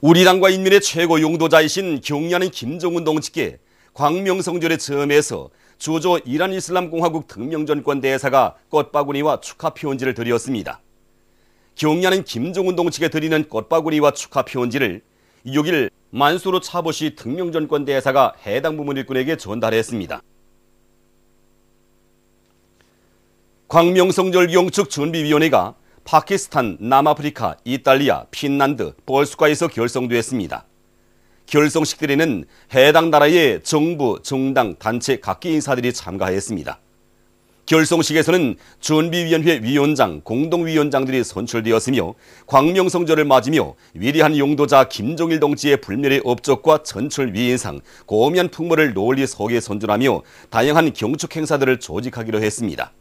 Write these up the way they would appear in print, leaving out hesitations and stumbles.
우리 당과 인민의 최고 용도자이신 경리하는 김정은 동지께 광명성절의 즈음에서 주조 이란 이슬람공화국 특명전권 대사가 꽃바구니와 축하 편지를 드렸습니다. 경리하는 김정은 동지께 드리는 꽃바구니와 축하 편지를 6일 만수르 차보시 특명전권 대사가 해당 부문 일꾼에게 전달했습니다. 광명성절 경축 준비위원회가 파키스탄, 남아프리카, 이탈리아, 핀란드, 볼스과에서 결성됐습니다. 결성식들에는 해당 나라의 정부, 정당, 단체 각기 인사들이 참가했습니다. 결성식에서는 준비위원회 위원장, 공동위원장들이 선출되었으며 광명성절을 맞으며 위대한 용도자 김정일 동지의 불멸의 업적과 전철 위인상, 고미한 풍물을 널리 서게 선전하며 다양한 경축 행사들을 조직하기로 했습니다.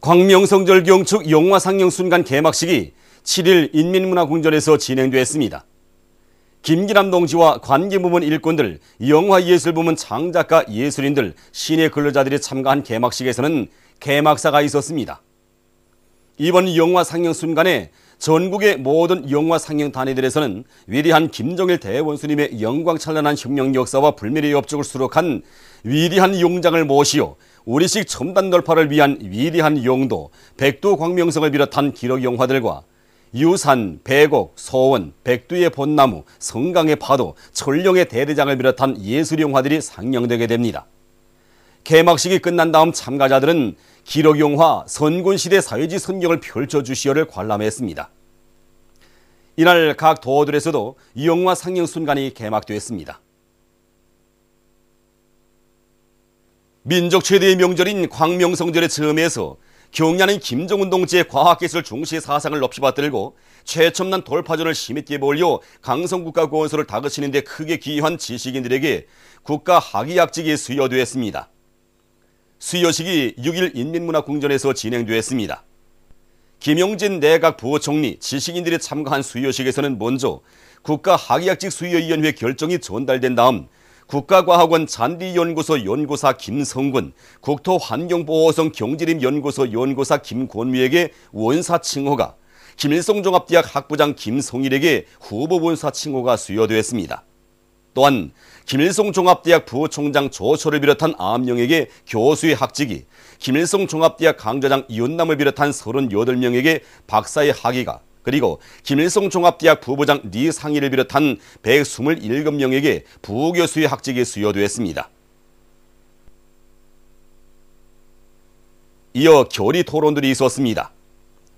광명성절 경축 영화 상영 순간 개막식이 7일 인민문화궁전에서 진행됐습니다. 김기남 동지와 관계부문 일꾼들, 영화예술부문 창작가 예술인들, 시내 근로자들이 참가한 개막식에서는 개막사가 있었습니다. 이번 영화 상영 순간에 전국의 모든 영화 상영 단위들에서는 위대한 김정일 대원수님의 영광찬란한 혁명 역사와 불멸의 업적을 수록한 위대한 용장을 모시어 우리식 첨단 돌파를 위한 위대한 용도, 백두광명성을 비롯한 기록 영화들과 유산, 백옥, 소원, 백두의 벚나무, 성강의 파도, 철령의 대대장을 비롯한 예술 영화들이 상영되게 됩니다. 개막식이 끝난 다음 참가자들은 기록 영화 선군시대 사회지 선경을 펼쳐주시오를 관람했습니다. 이날 각 도어들에서도 영화 상영 순간이 개막됐습니다. 민족 최대의 명절인 광명성절의 즈음에서 경리하는 김정은 동지의 과학기술 중시 사상을 높이 받들고 최첨단 돌파전을 힘있게 벌여 강성국가건설을 다그치는 데 크게 기여한 지식인들에게 국가학위학직이 수여되었습니다. 수여식이 6일 인민문화궁전에서 진행되었습니다. 김용진 내각 부총리, 지식인들이 참가한 수여식에서는 먼저 국가학위학직 수여위원회 결정이 전달된 다음 국가과학원 잔디연구소 연구사 김성군, 국토환경보호성 경지림연구소 연구사 김권미에게 원사 칭호가, 김일성 종합대학 학부장 김성일에게 후보 원사 칭호가 수여되었습니다. 또한 김일성 종합대학 부총장 조초를 비롯한 9명에게 교수의 학직이, 김일성 종합대학 강좌장 이윤남을 비롯한 38명에게 박사의 학위가, 그리고 김일성 종합대학 부부장 리상희를 비롯한 127명에게 부교수의 학직이 수여되었습니다. 이어 결의 토론들이 있었습니다.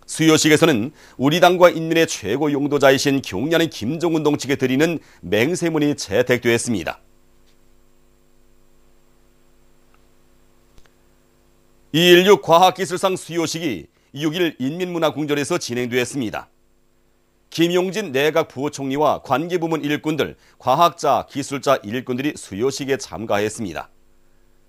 수여식에서는 우리 당과 인민의 최고 용도자이신 경리하는 김정은 동지께 드리는 맹세문이 채택되었습니다. 이16 과학기술상 수여식이 6일 인민문화궁전에서 진행되었습니다. 김용진 내각 부총리와 관계부문 일꾼들, 과학자, 기술자 일꾼들이 수여식에 참가했습니다.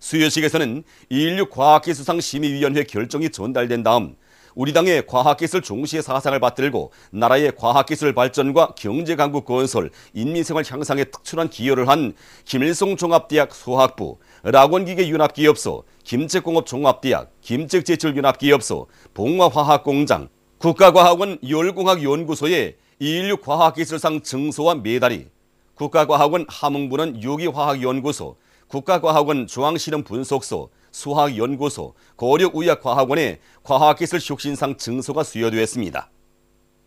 수여식에서는 216 과학기술상 심의위원회 결정이 전달된 다음 우리 당의 과학기술 중시의 사상을 받들고 나라의 과학기술 발전과 경제강국 건설, 인민생활 향상에 특출한 기여를 한 김일성 종합대학 수학부, 락원기계융합기업소, 김책공업종합대학, 김책제철융합기업소, 봉화화학공장, 국가과학원 열공학연구소의 216 과학기술상 증서와 메달이, 국가과학원 함흥부는 유기화학연구소, 국가과학원 중앙실험분석소, 수학연구소, 고려의학과학원의 과학기술 혁신상 증서가 수여되었습니다.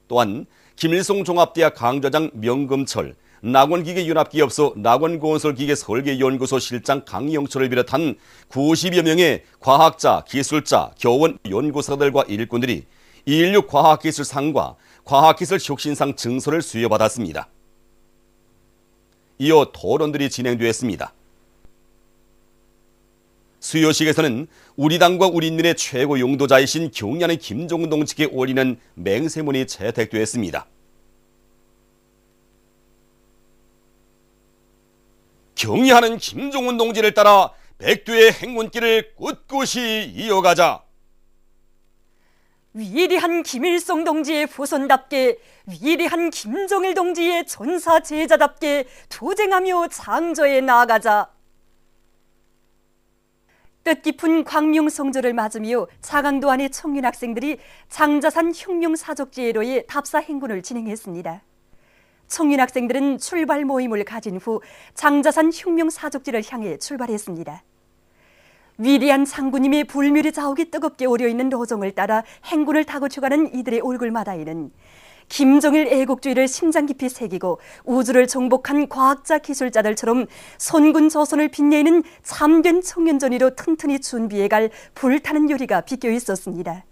또한 김일성 종합대학 강좌장 명금철, 낙원기계융합기업소 낙원건설기계설계연구소 실장 강영철을 비롯한 90여 명의 과학자, 기술자, 교원, 연구사들과 일꾼들이 216 과학기술상과 과학기술 혁신상 증서를 수여받았습니다. 이어 토론들이 진행되었습니다. 수여식에서는 우리 당과 우리 인민의 최고 용도자이신 경리하는 김정은 동지께 올리는 맹세문이 채택되었습니다. 경리하는 김정은 동지를 따라 백두의 행운길을 꿋꿋이 이어가자. 위대한 김일성 동지의 후손답게, 위대한 김정일 동지의 전사 제자답게 투쟁하며 장저에 나아가자. 뜻깊은 광명성절을 맞으며 차강도 안의 청년 학생들이 장자산 혁명사적지회로의 답사 행군을 진행했습니다. 청년 학생들은 출발 모임을 가진 후 장자산 혁명사족지를 향해 출발했습니다. 위대한 장군님의 불멸의 자욱이 뜨겁게 오려있는 로정을 따라 행군을 타고 추가는 이들의 얼굴마다에는 김정일 애국주의를 심장 깊이 새기고 우주를 정복한 과학자 기술자들처럼 선군 조선을 빛내는 참된 청년전의로 튼튼히 준비해갈 불타는 요리가 비껴 있었습니다.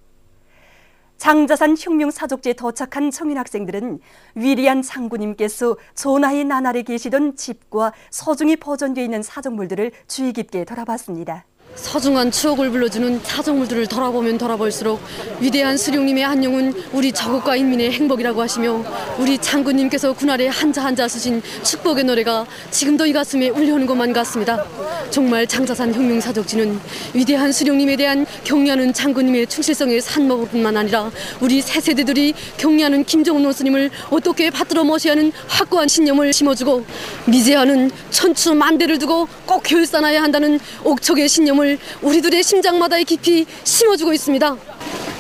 장자산 혁명사족지에 도착한 청년 학생들은 위대한 장군님께서 전하의 나날에 계시던 집과 소중히 보존되어 있는 사적물들을 주의 깊게 돌아봤습니다. 소중한 추억을 불러주는 사적물들을 돌아보면 돌아볼수록 위대한 수령님의 안녕은 우리 자국과 인민의 행복이라고 하시며 우리 장군님께서 군아래 한자 한자 쓰신 축복의 노래가 지금도 이 가슴에 울려오는 것만 같습니다. 정말 장자산 혁명사족지는 위대한 수령님에 대한 경례하는 장군님의 충실성의 산모뿐만 아니라 우리 새 세대들이 경례하는 김정은 원수님을 어떻게 받들어 모셔야 하는 확고한 신념을 심어주고 미제하는 천추 만대를 두고 꼭 결산해야 한다는 옥척의 신념을 우리들의 심장마다에 깊이 심어주고 있습니다.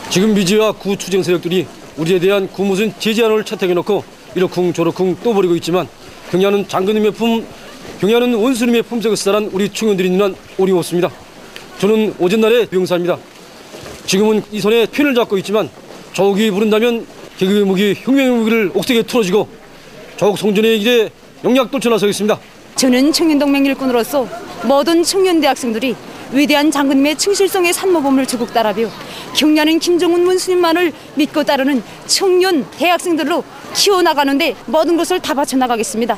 지금 미제와 구추정 세력들이 우리에 대한 구무슨 제재안을 채택해놓고 이러쿵 저러쿵 또 버리고 있지만 경례하는 장군님의 경례하는 원수님의 품색을 쓰다란 우리 청년들이 있는 한 어림없습니다. 저는 오전날의 병사입니다. 지금은 이 손에 펜을 잡고 있지만 조국이 부른다면 계급의 무기, 혁명의 무기를 옥색에 틀어지고 조국 성전의 길에 영약 떨쳐 나서겠습니다. 저는 청년동맹 일꾼으로서 모든 청년 대학생들이 위대한 장군님의 충실성의 산모범을 주국 따라며 경례하는 김정은 원수님만을 믿고 따르는 청년 대학생들로 키워나가는데 모든 것을 다 바쳐나가겠습니다.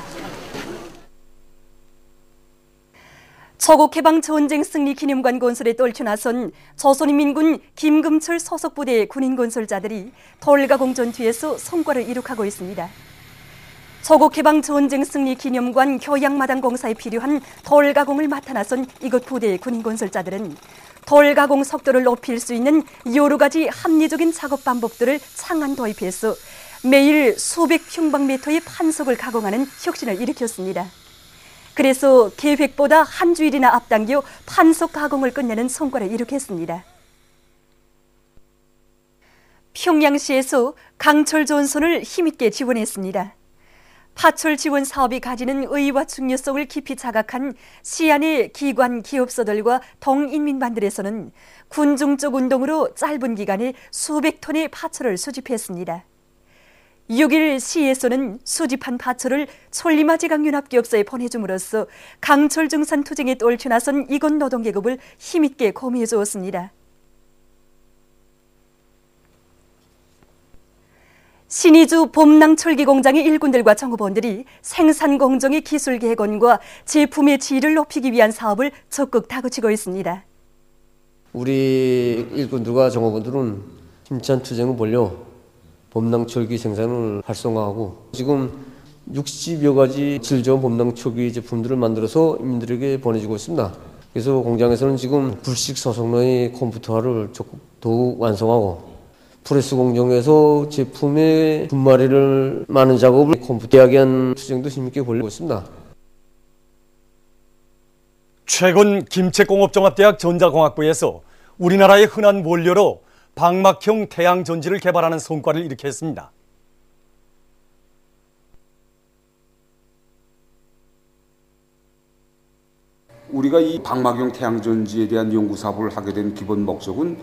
조국해방 전쟁 승리 기념관 건설에 떨쳐 나선 조선인민군 김금철 소속 부대의 군인 건설자들이 돌가공 전투에서 성과를 이룩하고 있습니다. 조국해방 전쟁 승리 기념관 교양마당 공사에 필요한 돌가공을 맡아 나선 이곳 부대의 군인 건설자들은 돌가공 속도를 높일 수 있는 여러 가지 합리적인 작업 방법들을 창안 도입해서 매일 수백 평방미터의 판석을 가공하는 혁신을 일으켰습니다. 그래서 계획보다 한 주일이나 앞당겨 판석 가공을 끝내는 성과를 이룩했습니다. 평양시에서 강철 전선을 힘있게 지원했습니다. 파철 지원 사업이 가지는 의의와 중요성을 깊이 자각한 시안의 기관 기업소들과 동인민반들에서는 군중적 운동으로 짧은 기간에 수백 톤의 파철을 수집했습니다. 6일 시에서는 수집한 파철을 천리마지강연합기업소에 보내줌으로써 강철 증산 투쟁에 떨쳐 나선 이곳 노동계급을 힘있게 고미해 주었습니다. 신의주 봄낭철기공장의 일꾼들과 정업원들이 생산 공정의 기술 개선과 제품의 질을 높이기 위한 사업을 적극 다그치고 있습니다. 우리 일꾼들과 정업원들은 힘찬 투쟁을 벌여 봄낭철기 생산을 활성화하고 지금 60여 가지 질 좋은 봄낭철기 제품들을 만들어서 인민들에게 보내주고 있습니다. 그래서 공장에서는 지금 불식 소속로의 컴퓨터화를 더욱 완성하고 프레스 공정에서 제품의 분말이를 많은 작업을 컴퓨터하게 한 투쟁도 힘있게 벌이고 있습니다. 최근 김책공업종합대학 전자공학부에서 우리나라의 흔한 원료로 방막형 태양전지를 개발하는 성과를 일으켰습니다. 우리가 이 방막형 태양전지에 대한 연구 사업을 하게 된 기본 목적은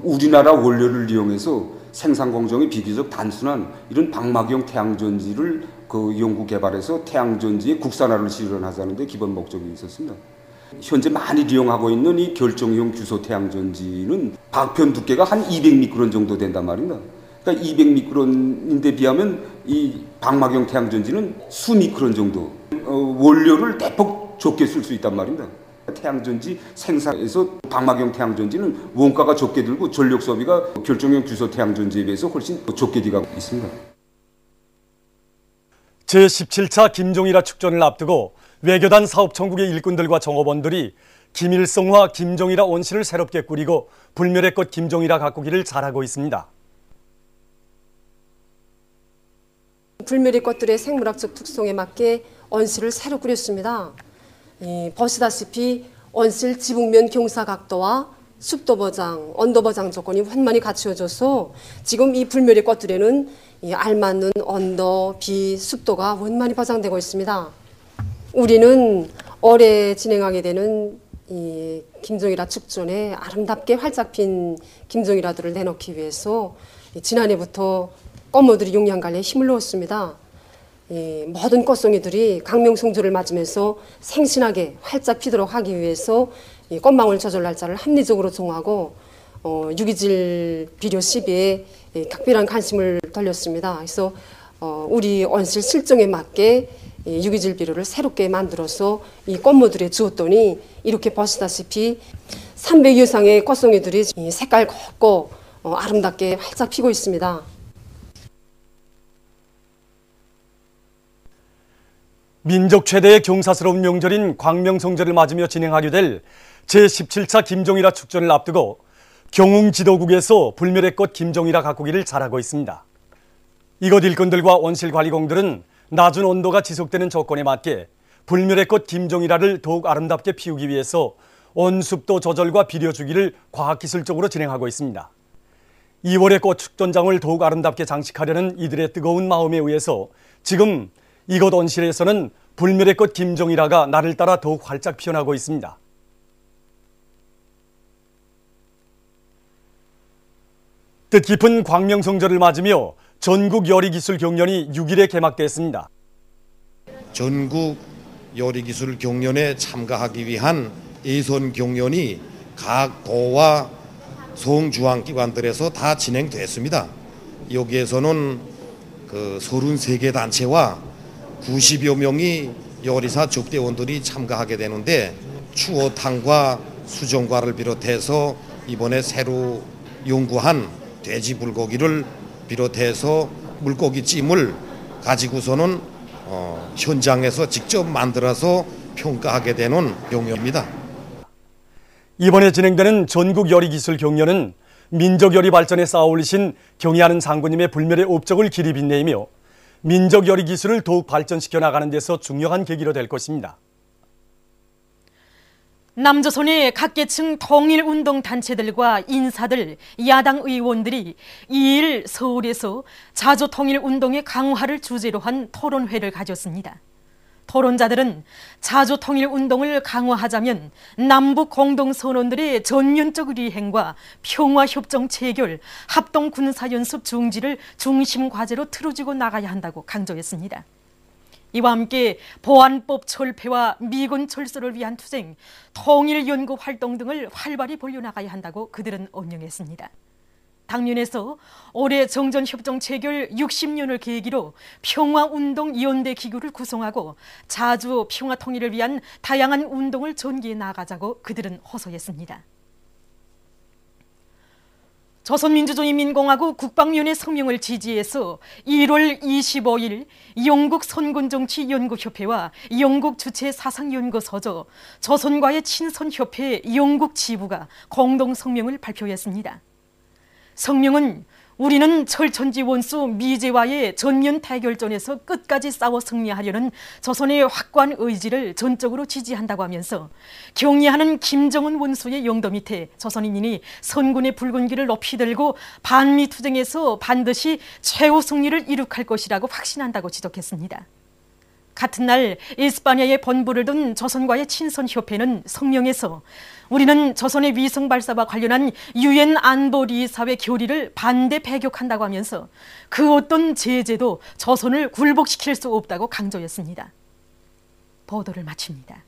우리나라 원료를 이용해서 생산 공정이 비교적 단순한 이런 방막형 태양전지를 연구 개발해서 태양전지의 국산화를 실현하자는 데 기본 목적이 있었습니다. 현재 많이 이용하고 있는 이 결정형 규소 태양전지는 박편 두께가 한 200미크론 정도 된단 말입니다. 그러니까 200미크론인데 비하면 이 방막형 태양전지는 수미크론 정도 원료를 대폭 적게 쓸 수 있단 말입니다. 태양전지 생산에서 방막형 태양전지는 원가가 적게 들고 전력 소비가 결정형 규소 태양전지에 비해서 훨씬 적게 들어가고 있습니다. 제17차 김종일화 축전을 앞두고 외교단 사업총국의 일꾼들과 정업원들이 김일성화 김종일화 원실을 새롭게 꾸리고 불멸의 꽃 김종일화 가꾸기를 잘하고 있습니다. 불멸의 꽃들의 생물학적 특성에 맞게 원실을 새로 꾸렸습니다. 보시다시피 원실 지붕면 경사 각도와 습도 보장, 온도 보장 조건이 완만히 갖추어져서 지금 이 불멸의 꽃들에는 이 알맞는 언더, 비, 습도가 원만히 보장되고 있습니다. 우리는 올해 진행하게 되는 이 김종일화 축전에 아름답게 활짝 핀 김종일화들을 내놓기 위해서 지난해부터 꽃모들이 용량관리에 힘을 넣었습니다. 모든 꽃송이들이 강명송조를 맞으면서 생신하게 활짝 피도록 하기 위해서 꽃망울 조절 날짜를 합리적으로 정하고 6.27 비료 시비에 각별한 관심을 돌렸습니다. 그래서 우리 온실 실정에 맞게 6.27 비료를 새롭게 만들어서 이 꽃모들에 주었더니 이렇게 보시다시피 300여 이상의 꽃송이들이 색깔 곱고 아름답게 활짝 피고 있습니다. 민족 최대의 경사스러운 명절인 광명성절을 맞으며 진행하게 될 제17차 김종일화 축전을 앞두고 경웅지도국에서 불멸의 꽃 김종일화 가꾸기를 잘하고 있습니다. 이곳 일꾼들과 온실관리공들은 낮은 온도가 지속되는 조건에 맞게 불멸의 꽃 김종일화를 더욱 아름답게 피우기 위해서 온습도 조절과 비료 주기를 과학기술적으로 진행하고 있습니다. 2월의 꽃 축전장을 더욱 아름답게 장식하려는 이들의 뜨거운 마음에 의해서 지금 이곳 온실에서는 불멸의 꽃 김종일화가 날을 따라 더욱 활짝 피어나고 있습니다. 뜻깊은 광명성절을 맞으며 전국 요리기술 경연이 6일에 개막됐습니다. 전국 요리기술 경연에 참가하기 위한 예선 경연이 각 도와 성주항기관들에서 다 진행됐습니다. 여기에서는 33개 단체와 90여 명의 요리사 접대원들이 참가하게 되는데 추어탕과 수정과를 비롯해서 이번에 새로 연구한 돼지 불고기를 비롯해서 물고기찜을 가지고서는 현장에서 직접 만들어서 평가하게 되는 경연입니다. 이번에 진행되는 전국 요리기술 경연은 민족 요리 발전에 쌓아올리신 경의하는 장군님의 불멸의 업적을 길이 빛내며 민족 요리 기술을 더욱 발전시켜 나가는 데서 중요한 계기로 될 것입니다. 남조선의 각계층 통일운동 단체들과 인사들, 야당 의원들이 2일 서울에서 자조통일운동의 강화를 주제로 한 토론회를 가졌습니다. 토론자들은 자조통일운동을 강화하자면 남북 공동선언들의 전면적 리행과 평화협정 체결, 합동군사연습 중지를 중심 과제로 틀어지고 나가야 한다고 강조했습니다. 이와 함께 보안법 철폐와 미군 철수를 위한 투쟁, 통일연구 활동 등을 활발히 벌려나가야 한다고 그들은 언명했습니다. 당면에서 올해 정전협정 체결 60년을 계기로 평화운동위원회 기구를 구성하고 자주 평화통일을 위한 다양한 운동을 전개해 나가자고 그들은 호소했습니다. 조선민주주의민공화국 국방위원회 성명을 지지해서 1월 25일 영국 선군정치연구협회와 영국 주최 사상연구소죠, 조선과의 친선협회 영국 지부가 공동 성명을 발표했습니다. 성명은 우리는 철천지 원수 미제와의 전면 대결전에서 끝까지 싸워 승리하려는 조선의 확고한 의지를 전적으로 지지한다고 하면서 경의하는 김정은 원수의 영도 밑에 조선인민이 선군의 붉은 길을 높이 들고 반미 투쟁에서 반드시 최후 승리를 이룩할 것이라고 확신한다고 지적했습니다. 같은 날 이스파냐에 본부를 둔 조선과의 친선협회는 성명에서 우리는 조선의 위성 발사와 관련한 유엔 안보리사회 결의를 반대 배격한다고 하면서 그 어떤 제재도 조선을 굴복시킬 수 없다고 강조했습니다. 보도를 마칩니다.